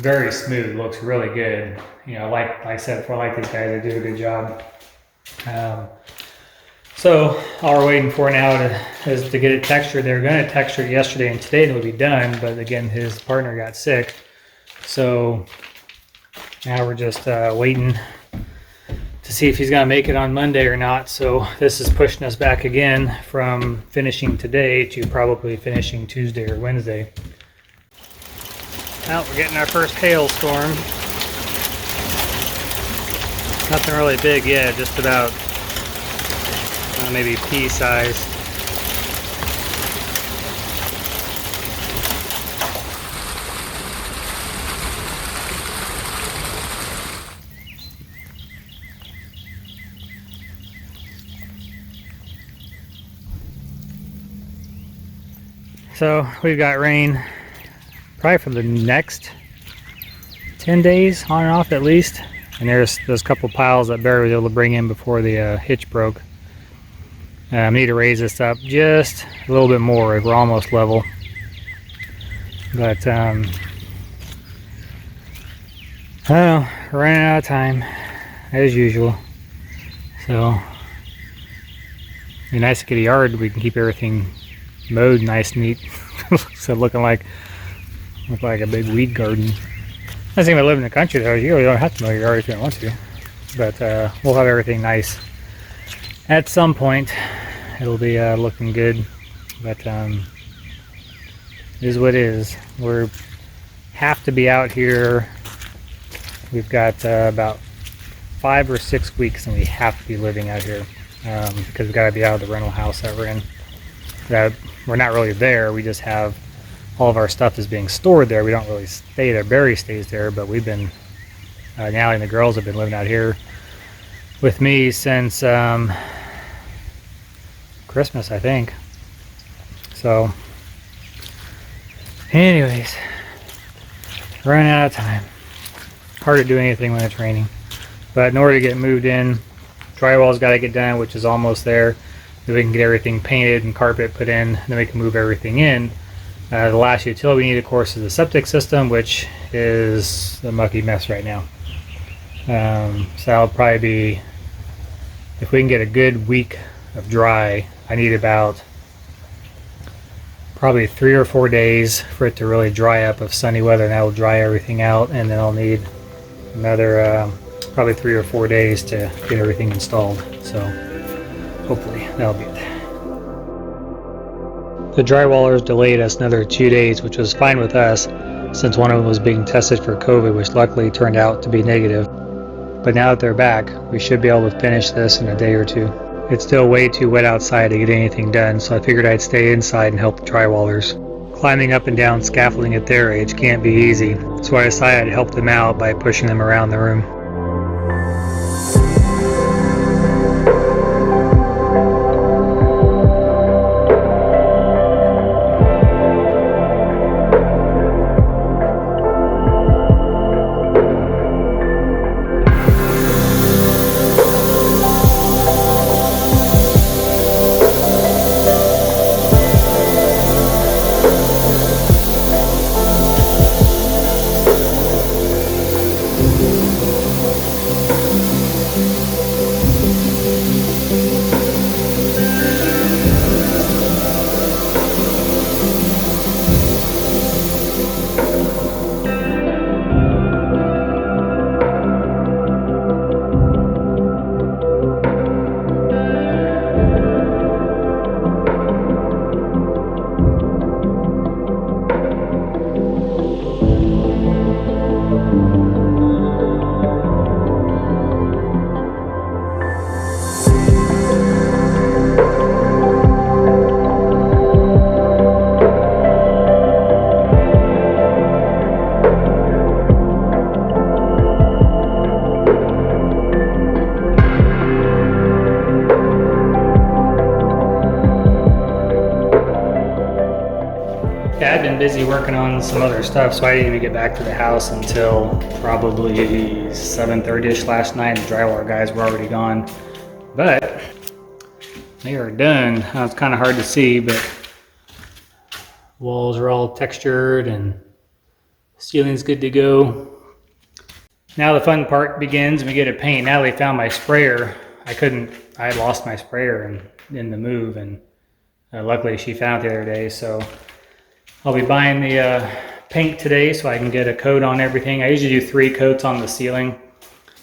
very smooth, looks really good. You know, like I said before, I like these guys, they do a good job. So all we're waiting for now is to get it textured. They were going to texture it yesterday and today, and it would be done, but again, his partner got sick. So now we're just waiting to see if he's going to make it on Monday or not. So this is pushing us back again from finishing today to probably finishing Tuesday or Wednesday. Now we're getting our first hailstorm. Nothing really big yet, just about maybe pea size. So we've got rain probably for the next 10 days on and off at least. And there's a couple piles that Barry was able to bring in before the hitch broke. I need to raise this up just a little bit more. We're almost level. But I don't know, we're running out of time as usual. So it'd be nice to get a yard. We can keep everything mowed nice and neat. So look like a big weed garden. Nice thing about living in the country though, you really don't have to mow your yard if you don't want to. But we'll have everything nice. At some point, it'll be looking good. But it is what it is. We have to be out here. We've got about 5 or 6 weeks, and we have to be living out here because we've got to be out of the rental house that we're in. That we're not really there. We just have all of our stuff is being stored there. We don't really stay there. Barry stays there, but we've been Nally and the girls have been living out here with me since Christmas, I think. So anyways, running out of time. Hard to do anything when it's raining. But in order to get moved in, drywall's got to get done, which is almost there. Then we can get everything painted and carpet put in, then we can move everything in. The last utility we need, of course, is the septic system, which is a mucky mess right now. So that'll probably be, if we can get a good week of dry, I need about probably 3 or 4 days for it to really dry up of sunny weather, and that will dry everything out, and then I'll need another probably 3 or 4 days to get everything installed. So hopefully that'll be it. The drywallers delayed us another 2 days, which was fine with us since one of them was being tested for COVID, which luckily turned out to be negative. But now that they're back, we should be able to finish this in a day or two. It's still way too wet outside to get anything done, so I figured I'd stay inside and help the drywallers. Climbing up and down scaffolding at their age can't be easy, so I decided I'd help them out by pushing them around the room. Yeah, I've been busy working on some other stuff, so I didn't even get back to the house until probably 7:30ish last night. The drywall guys were already gone, but they are done. It's kind of hard to see, but walls are all textured and Ceiling's good to go. Now the fun part begins. We get to paint. Natalie found my sprayer. I had lost my sprayer in the move, and luckily she found it the other day. So I'll be buying the paint today so I can get a coat on everything. I usually do 3 coats on the ceiling.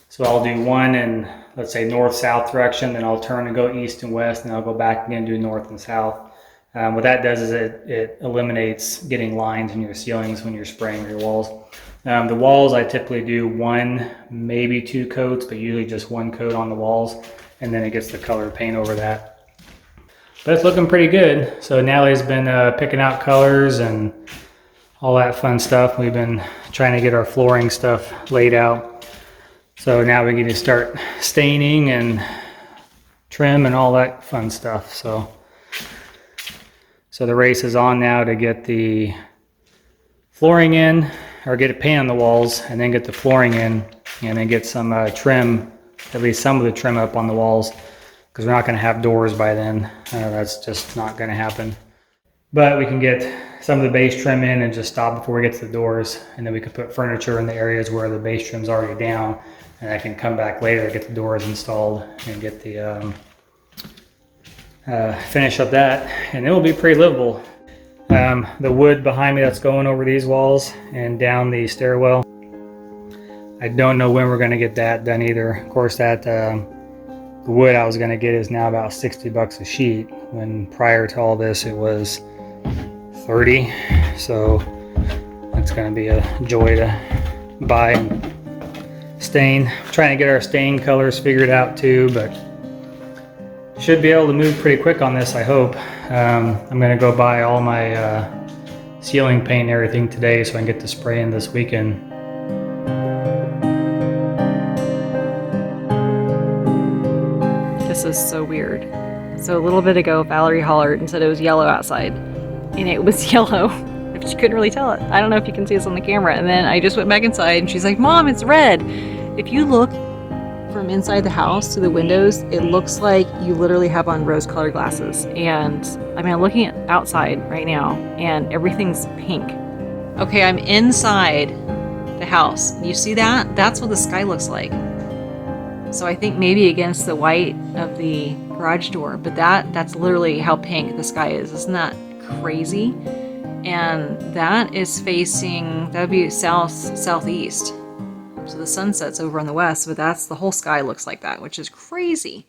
So I'll do one in, let's say, north-south direction, then I'll turn and go east and west, and I'll go back again and do north and south. What that does is it eliminates getting lines in your ceilings when you're spraying your walls. The walls, I typically do 1, maybe 2 coats, but usually just 1 coat on the walls, and then it gets the color paint over that. But it's looking pretty good. So Natalie's been picking out colors and all that fun stuff. We've been trying to get our flooring stuff laid out. So now we get to start staining and trim and all that fun stuff. So the race is on now to get the flooring in, or get a paint on the walls, and then get the flooring in, and then get some trim, at least some of the trim up on the walls, because we're not going to have doors by then. That's just not going to happen. But we can get some of the base trim in and just stop before we get to the doors, and then we can put furniture in the areas where the base trim's already down, and I can come back later, get the doors installed, and get the finish up that, and it will be pretty livable. The wood behind me that's going over these walls and down the stairwell, I don't know when we're going to get that done either. Of course, that the wood I was going to get is now about $60 a sheet, when prior to all this it was 30. So it's going to be a joy to buy and stain. I'm trying to get our stain colors figured out too, but should be able to move pretty quick on this, I hope. I'm going to go buy all my ceiling paint and everything today so I can get the spray in this weekend. This is so weird. So a little bit ago, Valerie hollered and said it was yellow outside. And it was yellow. She couldn't really tell it. I don't know if you can see this on the camera. And then I just went back inside and she's like, Mom, it's red. If you look from inside the house to the windows, it looks like you literally have on rose-colored glasses. And I mean, I'm looking at outside right now and everything's pink. Okay, I'm inside the house. You see that? That's what the sky looks like. So I think maybe against the white of the garage door, but that's literally how pink the sky is. Isn't that crazy? And that is facing, that would be southeast. So the sun sets over on the west, but that's the whole sky looks like that, which is crazy.